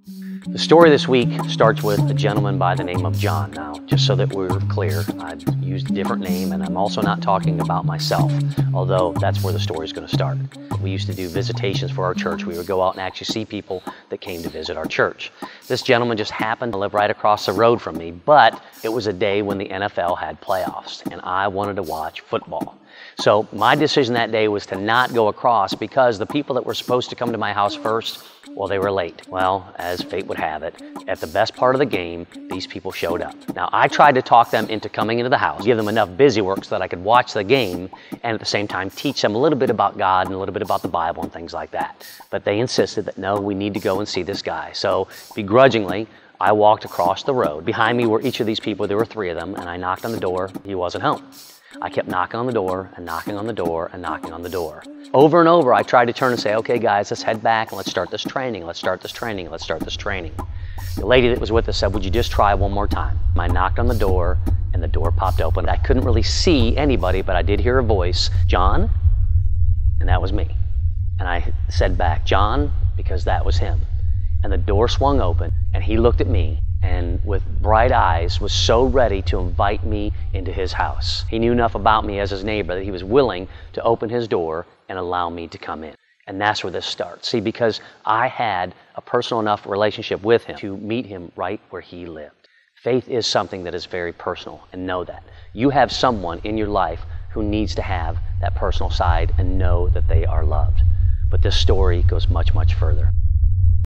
The story this week starts with a gentleman by the name of John. Now, just so that we're clear, I've used a different name, and I'm also not talking about myself, although that's where the story is going to start. We used to do visitations for our church. We would go out and actually see people that came to visit our church. This gentleman just happened to live right across the road from me, but it was a day when the NFL had playoffs, and I wanted to watch football. So my decision that day was to not go across because the people that were supposed to come to my house first, well, they were late. Well, as fate would have it, at the best part of the game, these people showed up. Now, I tried to talk them into coming into the house, give them enough busy work so that I could watch the game and at the same time teach them a little bit about God and a little bit about the Bible and things like that. But they insisted that, no, we need to go and see this guy. So begrudgingly, I walked across the road. Behind me were each of these people. There were 3 of them, and I knocked on the door. He wasn't home. I kept knocking on the door and knocking on the door and knocking on the door. Over and over, I tried to turn and say, okay, guys, let's head back and let's start this training. Let's start this training. Let's start this training. The lady that was with us said, would you just try one more time? I knocked on the door and the door popped open. I couldn't really see anybody, but I did hear a voice, John, and that was me. And I said back, John, because that was him. And the door swung open and he looked at me and with bright eyes was so ready to invite me into his house. He knew enough about me as his neighbor that he was willing to open his door and allow me to come in. And that's where this starts. See, because I had a personal enough relationship with him to meet him right where he lived. Faith is something that is very personal, and know that. You have someone in your life who needs to have that personal side and know that they are loved. But this story goes much, much further.